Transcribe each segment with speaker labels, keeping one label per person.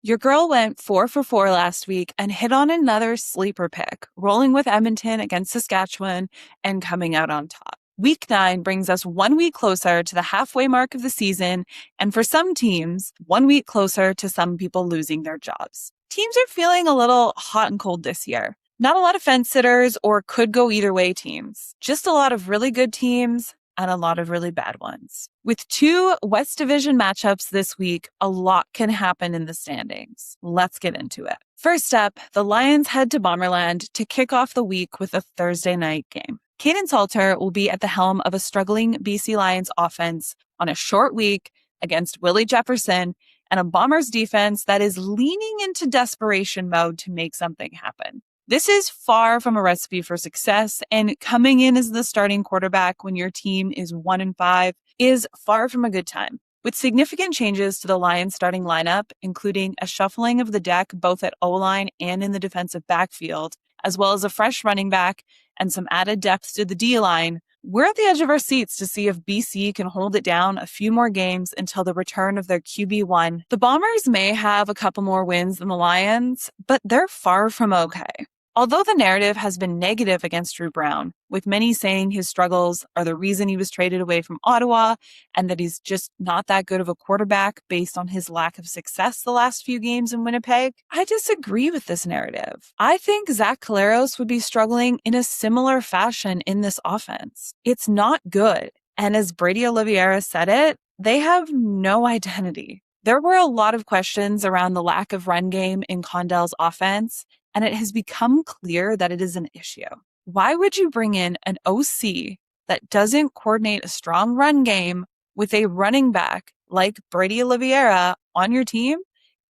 Speaker 1: Your girl went 4 for 4 last week and hit on another sleeper pick, rolling with Edmonton against Saskatchewan and coming out on top. Week 9 brings us 1 week closer to the halfway mark of the season, and for some teams, 1 week closer to some people losing their jobs. Teams are feeling a little hot and cold this year. Not a lot of fence sitters or could go either way teams. Just a lot of really good teams and a lot of really bad ones. With 2 West Division matchups this week, a lot can happen in the standings. Let's get into it. First up, the Lions head to Bomberland to kick off the week with a Thursday night game. Caden Salter will be at the helm of a struggling BC Lions offense on a short week against Willie Jefferson and a Bombers defense that is leaning into desperation mode to make something happen. This is far from a recipe for success, and coming in as the starting quarterback when your team is 1-5 is far from a good time. With significant changes to the Lions starting lineup, including a shuffling of the deck both at O-line and in the defensive backfield, as well as a fresh running back and some added depth to the D-line, we're at the edge of our seats to see if BC can hold it down a few more games until the return of their QB1. The Bombers may have a couple more wins than the Lions, but they're far from okay. Although the narrative has been negative against Drew Brown, with many saying his struggles are the reason he was traded away from Ottawa and that he's just not that good of a quarterback based on his lack of success the last few games in Winnipeg, I disagree with this narrative. I think Zach Collaros would be struggling in a similar fashion in this offense. It's not good. And as Brady Oliveira said it, they have no identity. There were a lot of questions around the lack of run game in Condell's offense, and it has become clear that it is an issue. Why would you bring in an OC that doesn't coordinate a strong run game with a running back like Brady Oliveira on your team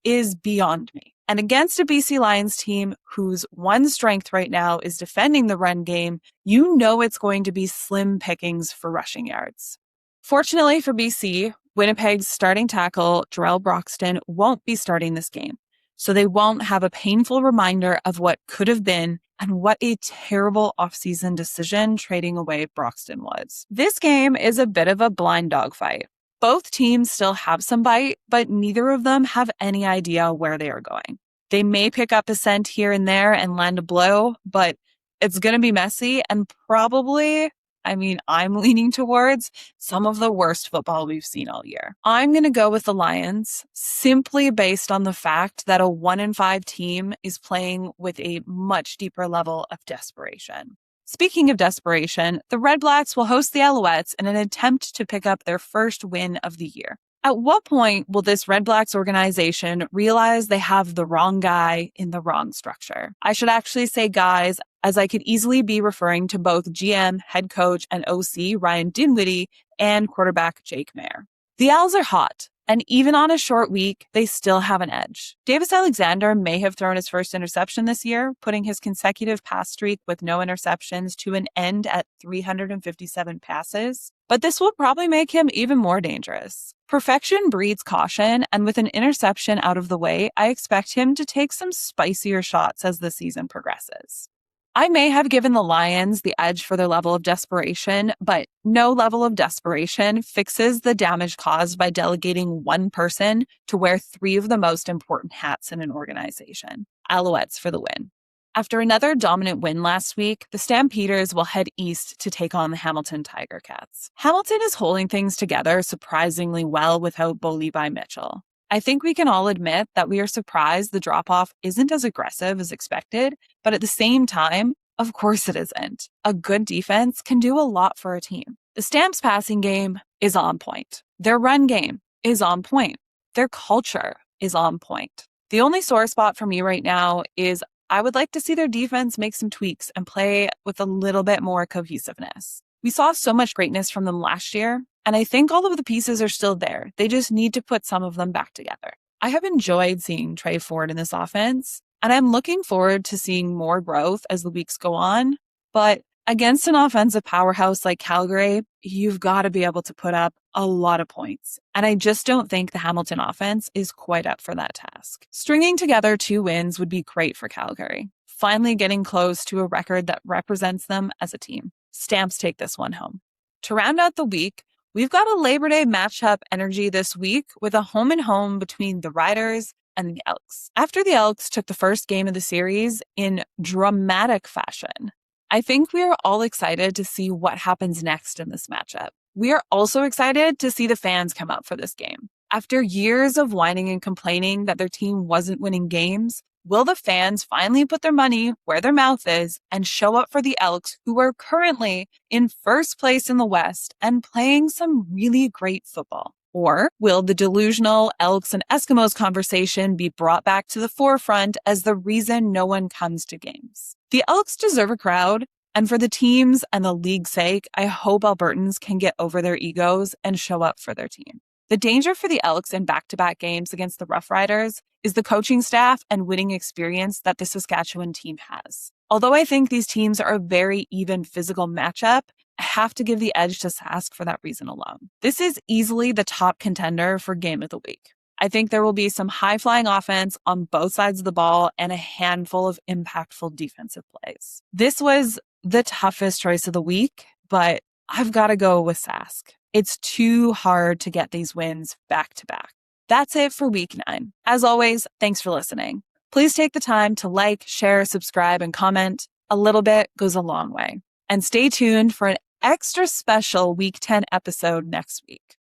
Speaker 1: is beyond me. And against a BC Lions team whose one strength right now is defending the run game, you know it's going to be slim pickings for rushing yards. Fortunately for BC, Winnipeg's starting tackle, Jarrell Broxton, won't be starting this game. So they won't have a painful reminder of what could have been and what a terrible offseason decision trading away Broxton was. This game is a bit of a blind dog fight. Both teams still have some bite, but neither of them have any idea where they are going. They may pick up a scent here and there and land a blow, but it's going to be messy and probably, I'm leaning towards some of the worst football we've seen all year. I'm going to go with the Lions simply based on the fact that a 1-5 team is playing with a much deeper level of desperation. Speaking of desperation, the Red Blacks will host the Alouettes in an attempt to pick up their first win of the year. At what point will this Red Blacks organization realize they have the wrong guy in the wrong structure? I should actually say guys, as I could easily be referring to both GM, head coach, and OC Ryan Dinwiddie and quarterback Jake Mayer. The Owls are hot, and even on a short week, they still have an edge. Davis Alexander may have thrown his first interception this year, putting his consecutive pass streak with no interceptions to an end at 357 passes, but this will probably make him even more dangerous. Perfection breeds caution, and with an interception out of the way, I expect him to take some spicier shots as the season progresses. I may have given the Lions the edge for their level of desperation, but no level of desperation fixes the damage caused by delegating one person to wear 3 of the most important hats in an organization. Alouettes for the win. After another dominant win last week, the Stampeders will head east to take on the Hamilton Tiger Cats. Hamilton is holding things together surprisingly well without Bo Levi Mitchell. I think we can all admit that we are surprised the drop-off isn't as aggressive as expected, but at the same time, of course it isn't. A good defense can do a lot for a team. The Stamps passing game is on point. Their run game is on point. Their culture is on point. The only sore spot for me right now is I would like to see their defense make some tweaks and play with a little bit more cohesiveness. We saw so much greatness from them last year, and I think all of the pieces are still there. They just need to put some of them back together. I have enjoyed seeing Trey Ford in this offense, and I'm looking forward to seeing more growth as the weeks go on. But against an offensive powerhouse like Calgary, you've got to be able to put up a lot of points. And I just don't think the Hamilton offense is quite up for that task. Stringing together 2 wins would be great for Calgary, finally getting close to a record that represents them as a team. Stamps take this one home. To round out the week, we've got a Labor Day matchup energy this week with a home-and-home between the Riders and the Elks. After the Elks took the first game of the series in dramatic fashion, I think we are all excited to see what happens next in this matchup. We are also excited to see the fans come out for this game. After years of whining and complaining that their team wasn't winning games, will the fans finally put their money where their mouth is and show up for the Elks, who are currently in first place in the West and playing some really great football? Or will the delusional Elks and Eskimos conversation be brought back to the forefront as the reason no one comes to games? The Elks deserve a crowd, and for the team's and the league's sake, I hope Albertans can get over their egos and show up for their team. The danger for the Elks in back-to-back games against the Rough Riders is the coaching staff and winning experience that the Saskatchewan team has. Although I think these teams are a very even physical matchup, I have to give the edge to Sask for that reason alone. This is easily the top contender for Game of the Week. I think there will be some high-flying offense on both sides of the ball and a handful of impactful defensive plays. This was the toughest choice of the week, but I've got to go with Sask. It's too hard to get these wins back to back. That's it for week 9. As always, thanks for listening. Please take the time to like, share, subscribe, and comment. A little bit goes a long way. And stay tuned for an extra special week 10 episode next week.